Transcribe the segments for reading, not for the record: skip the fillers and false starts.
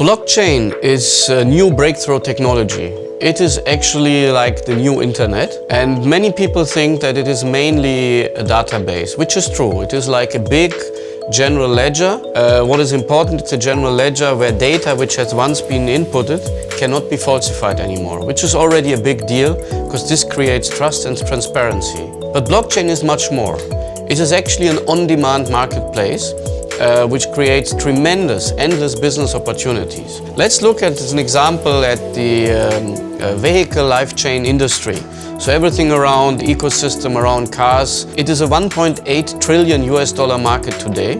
Blockchain is a new breakthrough technology. It is actually like the new internet, and many people think that it is mainly a database, which is true. It is like a big general ledger. What is important, it's a general ledger where data which has once been inputted cannot be falsified anymore, which is already a big deal because this creates trust and transparency. But blockchain is much more. It is actually an on-demand marketplace which creates tremendous, endless business opportunities. Let's look at as an example at the vehicle life chain industry. So everything around ecosystem, around cars. It is a 1.8 trillion US dollar market today.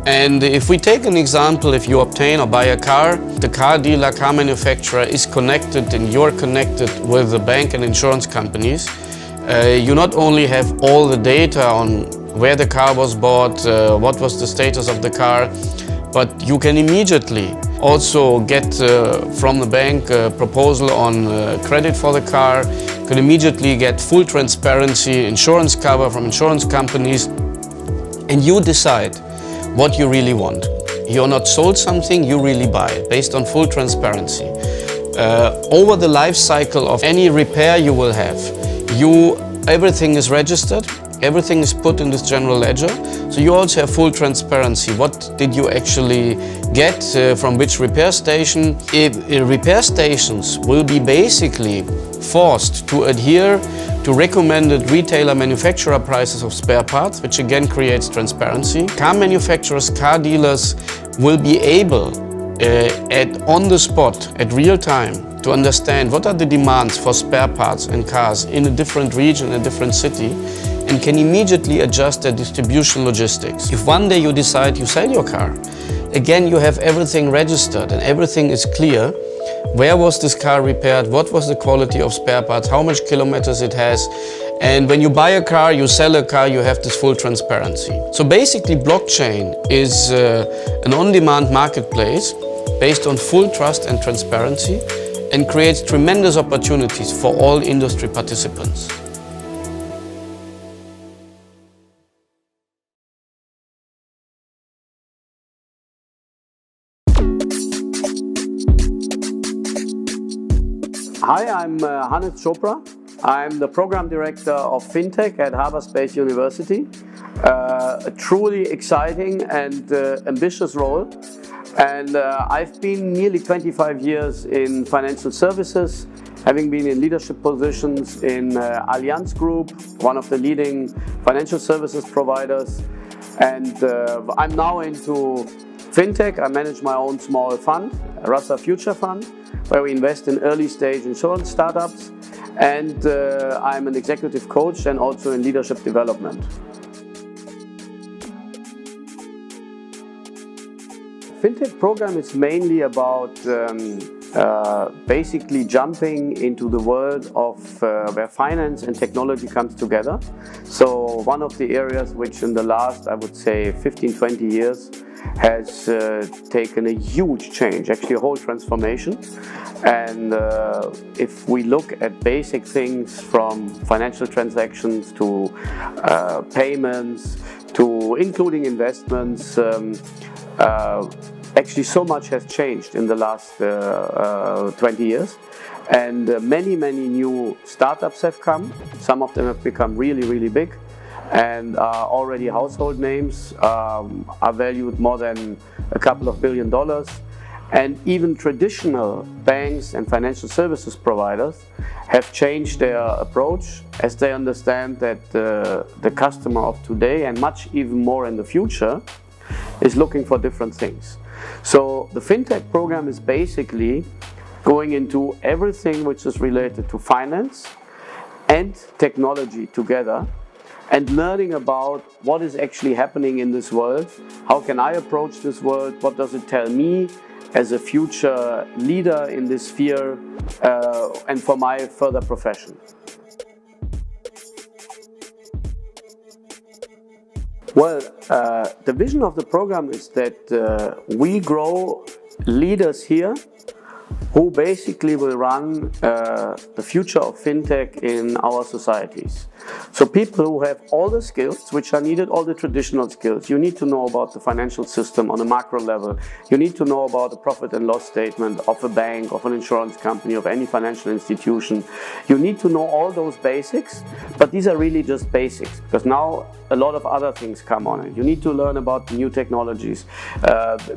And if we take an example, if you obtain or buy a car, the car dealer, car manufacturer is connected and you're connected with the bank and insurance companies. You not only have all the data on where the car was bought, what was the status of the car, but you can immediately also get from the bank a proposal on credit for the car. You can immediately get full transparency, insurance cover from insurance companies, and you decide what you really want. You're not sold something, you really buy it based on full transparency. Over the life cycle of any repair you will have, everything is registered. Everything is put in this general ledger, so you also have full transparency. What did you actually get from which repair station? Repair stations will be basically forced to adhere to recommended retailer manufacturer prices of spare parts, which again creates transparency. Car manufacturers, car dealers will be able on the spot, at real time, to understand what are the demands for spare parts and cars in a different region, a different city, and can immediately adjust their distribution logistics. If one day you decide you sell your car, again you have everything registered and everything is clear. Where was this car repaired? What was the quality of spare parts? How much kilometers it has? And when you buy a car, you sell a car, you have this full transparency. So basically blockchain is an on-demand marketplace based on full trust and transparency and creates tremendous opportunities for all industry participants. Hi, I'm Hannes Chopra. I'm the Program Director of FinTech at Harbour Space University. A truly exciting and ambitious role. And I've been nearly 25 years in financial services, having been in leadership positions in Allianz Group, one of the leading financial services providers. And I'm now into FinTech. I manage my own small fund, a Rasa Future Fund, where we invest in early stage insurance startups. And I'm an executive coach and also in leadership development. FinTech program is mainly about basically jumping into the world of where finance and technology comes together. So one of the areas which in the last, I would say, 15-20 years has taken a huge change, actually a whole transformation. And if we look at basic things from financial transactions to payments to including investments, actually so much has changed in the last 20 years. And many new startups have come. Some of them have become really big and are already household names, are valued more than a couple of $1 billion. And even traditional banks and financial services providers have changed their approach as they understand that the customer of today and much even more in the future is looking for different things. So the FinTech program is basically going into everything which is related to finance and technology together and learning about what is actually happening in this world. How can I approach this world? What does it tell me as a future leader in this sphere and for my further profession? Well, the vision of the program is that we grow leaders here who basically will run the future of fintech in our societies. So people who have all the skills which are needed, all the traditional skills. You need to know about the financial system on a macro level. You need to know about the profit and loss statement of a bank, of an insurance company, of any financial institution. You need to know all those basics, but these are really just basics, because now a lot of other things come on it. You need to learn about new technologies,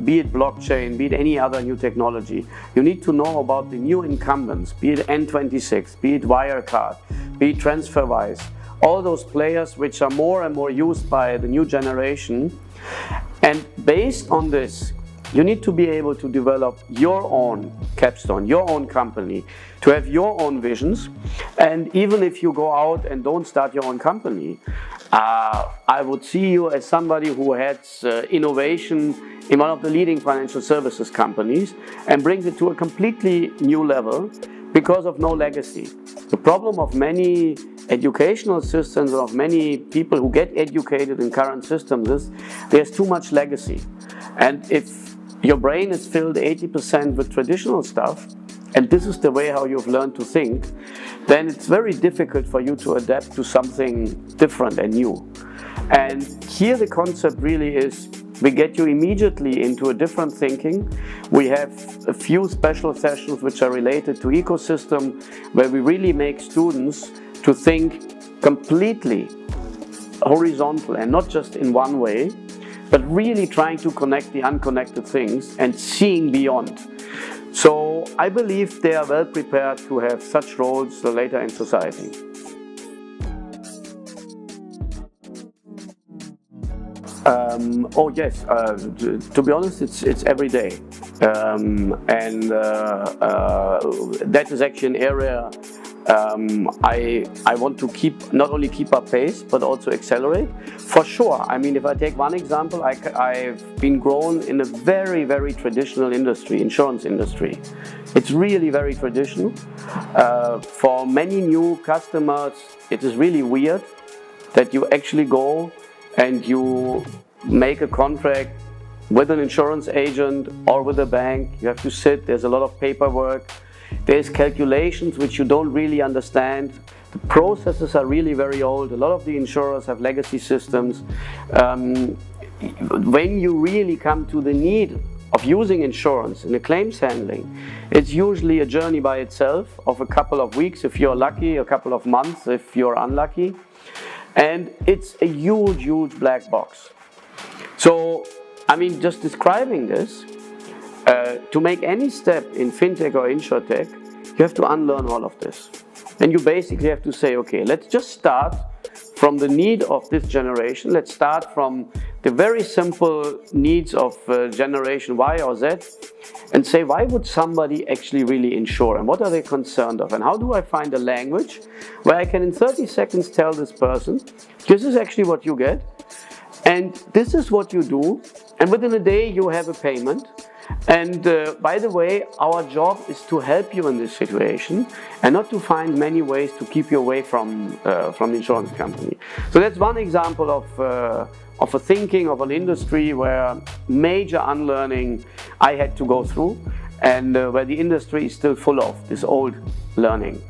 be it blockchain, be it any other new technology. You need to know about the new incumbents, be it N26, be it Wirecard, be it TransferWise, all those players which are more and more used by the new generation. And based on this, you need to be able to develop your own capstone, your own company, to have your own visions. And even if you go out and don't start your own company, I would see you as somebody who has innovation in one of the leading financial services companies and brings it to a completely new level because of no legacy. The problem of many educational systems, of many people who get educated in current systems, is there's too much legacy. And if your brain is filled 80% with traditional stuff, and this is the way how you've learned to think, then it's very difficult for you to adapt to something different and new. And here the concept really is, we get you immediately into a different thinking. We have a few special sessions which are related to ecosystem, where we really make students to think completely horizontal and not just in one way, but really trying to connect the unconnected things and seeing beyond. So I believe they are well prepared to have such roles later in society. Oh yes, to be honest, it's every day, and that is actually an area I want to not only keep up pace, but also accelerate. For sure. I mean, if I take one example, I've been grown in a very, very traditional industry, insurance industry. It's really very traditional. For many new customers, it is really weird that you actually go and you make a contract with an insurance agent or with a bank. You have to sit, there's a lot of paperwork. There's calculations which you don't really understand. The processes are really very old. A lot of the insurers have legacy systems. When you really come to the need of using insurance in the claims handling, it's usually a journey by itself of a couple of weeks if you're lucky, a couple of months if you're unlucky. And it's a huge, huge black box. So, I mean, just describing this, to make any step in fintech or insurtech, you have to unlearn all of this. And you basically have to say, okay, let's just start from the need of this generation. Let's start from the very simple needs of generation Y or Z and say, why would somebody actually really insure? And what are they concerned of? And how do I find a language where I can in 30 seconds tell this person, this is actually what you get, and this is what you do, and within a day you have a payment. And by the way, our job is to help you in this situation and not to find many ways to keep you away from the insurance company. So that's one example of a thinking of an industry where major unlearning I had to go through, and where the industry is still full of this old learning.